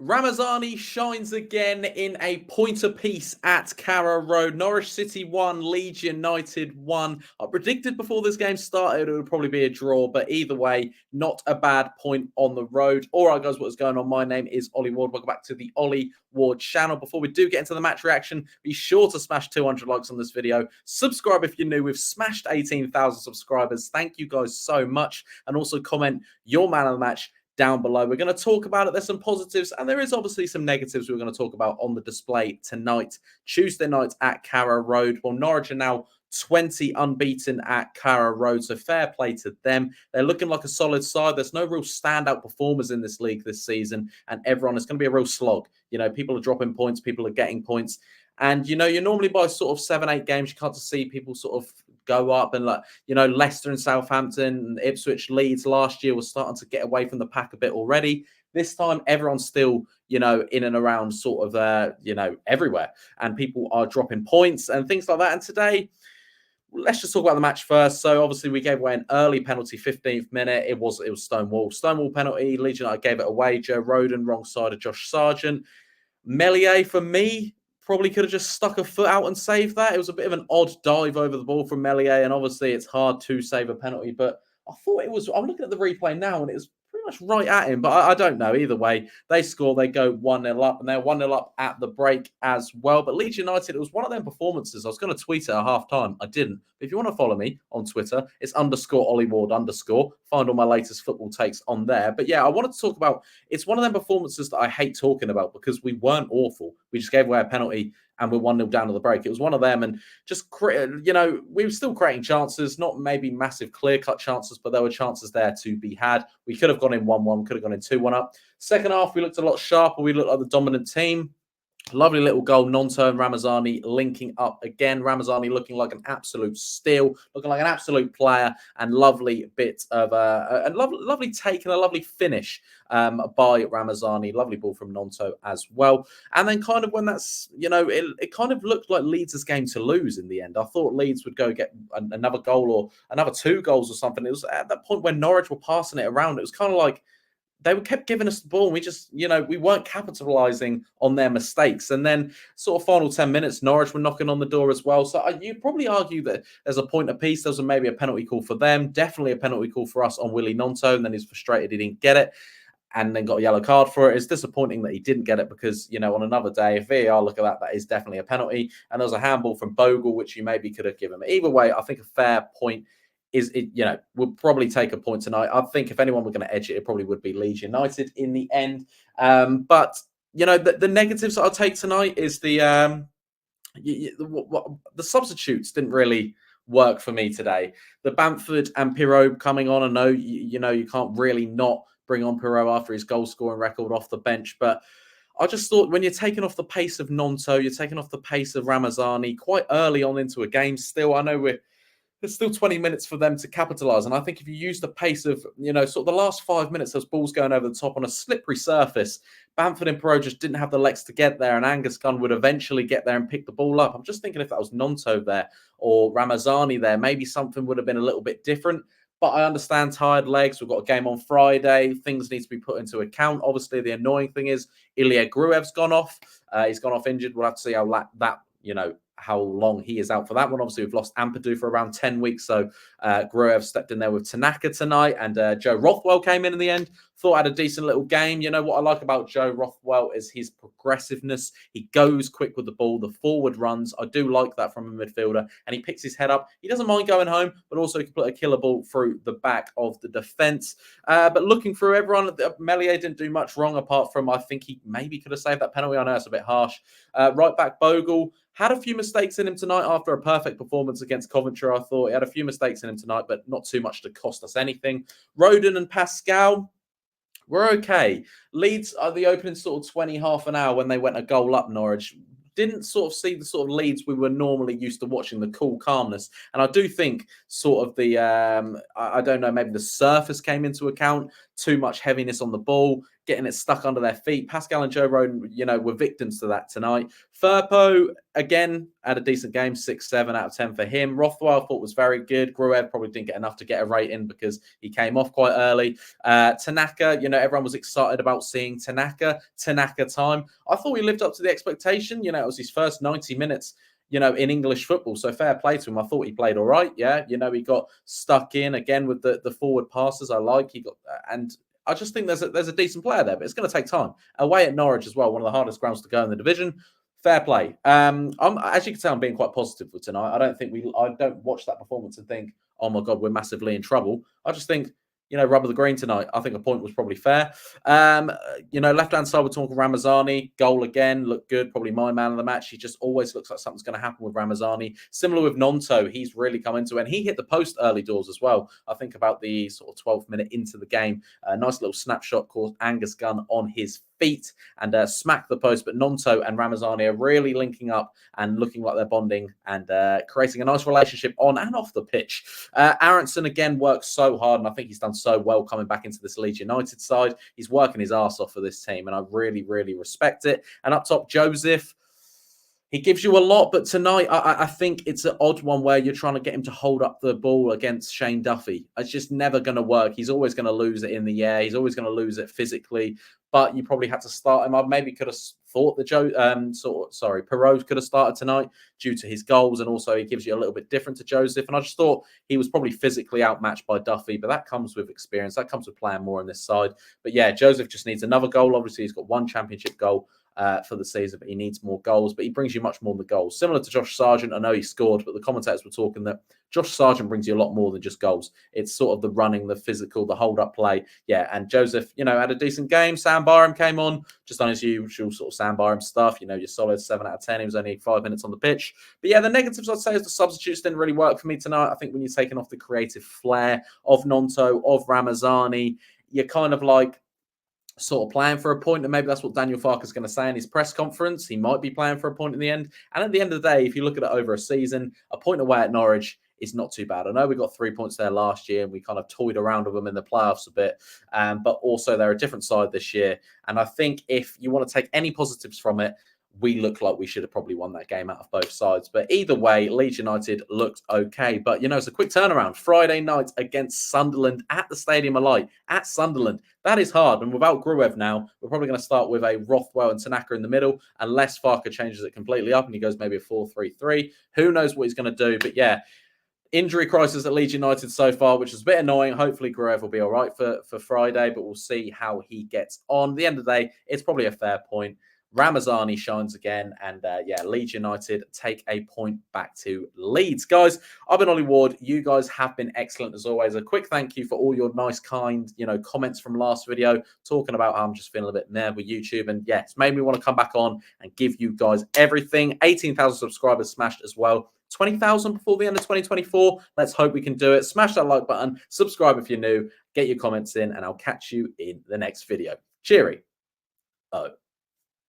Ramazani shines again in a point apiece at Carrow Road. Norwich City 1, Leeds United 1. I predicted before this game started it would probably be a draw, but either way, not a bad point on the road. All right, guys, what's going on? My name is Ollie Ward. Welcome back to the Ollie Ward channel. Before we do get into the match reaction, be sure to smash 200 likes on this video. Subscribe if you're new. We've smashed 18,000 subscribers. Thank you guys so much. And also comment your man of the match down below. We're going to talk about it. There's some positives and there is obviously some negatives we're going to talk about on the display tonight, Tuesday night at Carrow Road. Well, Norwich are now 20 unbeaten at Carrow Road, so fair play to them. They're looking like a solid side. There's no real standout performers in this league this season, and everyone, it's going to be a real slog. You know, people are dropping points, people are getting points. And, you know, you're normally by sort of 7-8 games, you can't just see people sort of go up. And, like, you know, Leicester and Southampton and Ipswich, Leeds last year was starting to get away from the pack a bit already. This time, everyone's still, you know, in and around sort of, you know, everywhere. And people are dropping points and things like that. And today, let's just talk about the match first. So, obviously, we gave away an early penalty, 15th minute. It was Stonewall. Stonewall penalty. Leeds United gave it away. Joe Rodon, wrong side of Josh Sargent. Meslier, for me, probably could have just stuck a foot out and saved that. It was a bit of an odd dive over the ball from Meslier, and obviously it's hard to save a penalty, but I thought it was, I'm looking at the replay now, and it was pretty much right at him, but I don't know. Either way, they score, they go 1-0 up, and they're 1-0 up at the break as well. But Leeds United, it was one of them performances. I was going to tweet it at half-time. I didn't. But if you want to follow me on Twitter, it's _OllieWard_. Find all my latest football takes on there. But yeah, I wanted to talk about, it's one of them performances that I hate talking about because we weren't awful. We just gave away a penalty and we're 1-0 down to the break. It was one of them, and just, you know, we were still creating chances, not maybe massive clear-cut chances, but there were chances there to be had. We could have gone in 1-1, could have gone in 2-1 up. Second half, we looked a lot sharper. We looked like the dominant team. Lovely little goal, Gnonto and Ramazani linking up again. Ramazani looking like an absolute steal, looking like an absolute player, and lovely bit of a lovely take and a lovely finish by Ramazani. Lovely ball from Gnonto as well. And then kind of when that's, you know, it kind of looked like Leeds' game to lose in the end. I thought Leeds would go get another goal or another 2 goals or something. It was at that point when Norwich were passing it around. It was kind of like, they kept giving us the ball. And we just, you know, we weren't capitalizing on their mistakes. And then sort of final 10 minutes, Norwich were knocking on the door as well. So you'd probably argue that there's a point apiece. There was maybe a penalty call for them. Definitely a penalty call for us on Willy Gnonto. And then he's frustrated he didn't get it and then got a yellow card for it. It's disappointing that he didn't get it because, you know, on another day, if VAR look at that, that is definitely a penalty. And there was a handball from Bogle, which you maybe could have given. Either way, I think a fair point is, it, you know, we'll probably take a point tonight. I think if anyone were going to edge it, it probably would be Leeds United in the end. But, you know, the negatives that I'll take tonight is the substitutes didn't really work for me today. The Bamford and Pirot coming on. I know, you know, you can't really not bring on Pirot after his goal-scoring record off the bench, but I just thought when you're taking off the pace of Gnonto, you're taking off the pace of Ramazani quite early on into a game still. I know there's still 20 minutes for them to capitalise. And I think if you use the pace of, you know, sort of the last 5 minutes, those balls going over the top on a slippery surface, Bamford and Pirot just didn't have the legs to get there, and Angus Gunn would eventually get there and pick the ball up. I'm just thinking if that was Gnonto there or Ramazani there, maybe something would have been a little bit different. But I understand tired legs. We've got a game on Friday. Things need to be put into account. Obviously, the annoying thing is Ilya Gruev's gone off. He's gone off injured. We'll have to see how that, you know, how long he is out for that one. Obviously, we've lost Ampadu for around 10 weeks. So Gruev stepped in there with Tanaka tonight, and Joe Rothwell came in the end. Thought had a decent little game. You know, what I like about Joe Rothwell is his progressiveness. He goes quick with the ball, the forward runs. I do like that from a midfielder, and he picks his head up. He doesn't mind going home, but also he can put a killer ball through the back of the defence. But looking through everyone, Meslier didn't do much wrong apart from, I think he maybe could have saved that penalty. I know it's a bit harsh. Right back Bogle had a few mistakes in him tonight after a perfect performance against Coventry. I thought he had a few mistakes in him tonight, but not too much to cost us anything. Rodon and Pascal were okay. Leeds are the opening sort of 20, half an hour when they went a goal up Norwich. Didn't sort of see the sort of Leeds we were normally used to watching, the cool calmness. And I do think sort of the, I don't know, maybe the surface came into account. Too much heaviness on the ball. getting it stuck under their feet. Pascal and Joe Roden, were victims to that tonight. Firpo, again, had a decent game, 6-7 out of 10 for him. Rothwell, I thought, was very good. Gruev probably didn't get enough to get a rating because he came off quite early. Tanaka, everyone was excited about seeing Tanaka time. I thought he lived up to the expectation. It was his first 90 minutes in English football. So fair play to him. I thought he played all right. Yeah. He got stuck in again with the forward passes. And I just think there's a decent player there, but it's going to take time. Away at Norwich as well, one of the hardest grounds to go in the division. Fair play. As you can tell, I'm being quite positive for tonight. I don't watch that performance and think, oh my God, we're massively in trouble. I just think, rubber the green tonight. I think a point was probably fair. Left-hand side, we're talking Ramazani. Goal again, looked good. Probably my man of the match. He just always looks like something's going to happen with Ramazani. Similar with Gnonto. He's really come into it. And he hit the post early doors as well. I think about the sort of 12th minute into the game. A nice little snapshot called Angus Gunn on his feet and smack the post. But Gnonto and Ramazani are really linking up and looking like they're bonding and creating a nice relationship on and off the pitch. Aronson again works so hard, and I think he's done so well coming back into this Leeds United side. He's working his arse off for this team, and I really, really respect it. And up top, Joseph. He gives you a lot, but tonight I think it's an odd one where you're trying to get him to hold up the ball against Shane Duffy. It's just never going to work. He's always going to lose it in the air. He's always going to lose it physically. But you probably had to start him. I maybe could have thought that Perot could have started tonight due to his goals, and also he gives you a little bit different to Joseph. And I just thought he was probably physically outmatched by Duffy, but that comes with experience. That comes with playing more on this side. But yeah, Joseph just needs another goal. Obviously, he's got one championship goal for the season, but he needs more goals. But he brings you much more than the goals. Similar to Josh Sargent, I know he scored, but the commentators were talking that Josh Sargent brings you a lot more than just goals. It's sort of the running, the physical, the hold-up play. Yeah, and Joseph, had a decent game. Sam Byram came on, just on his usual sort of Sam Byram stuff. Your solid 7 out of 10. He was only 5 minutes on the pitch. But yeah, the negatives, I'd say, is the substitutes didn't really work for me tonight. I think when you're taking off the creative flair of Gnonto, of Ramazani, you're kind of like sort of playing for a point, and maybe that's what Daniel Farke is going to say in his press conference. He might be playing for a point in the end. And at the end of the day, if you look at it over a season, a point away at Norwich is not too bad. I know we got 3 points there last year and we kind of toyed around with them in the playoffs a bit, but also they're a different side this year. And I think if you want to take any positives from it, we look like we should have probably won that game out of both sides. But either way, Leeds United looked okay. But, it's a quick turnaround. Friday night against Sunderland at the Stadium of Light at Sunderland. That is hard. And without Gruev now, we're probably going to start with a Rothwell and Tanaka in the middle, unless Farke changes it completely up and he goes maybe a 4-3-3. Who knows what he's going to do? But yeah, injury crisis at Leeds United so far, which is a bit annoying. Hopefully, Gruev will be all right for Friday, but we'll see how he gets on. At the end of the day, it's probably a fair point. Ramazani shines again, and Leeds United take a point back to Leeds. Guys, I've been Ollie Ward. You guys have been excellent as always. A quick thank you for all your nice, kind, comments from last video, talking about how I'm just feeling a bit mad with YouTube. And yeah, it's made me want to come back on and give you guys everything. 18,000 subscribers smashed as well. 20,000 before the end of 2024. Let's hope we can do it. Smash that like button. Subscribe if you're new. Get your comments in, and I'll catch you in the next video. Cheery. Oh.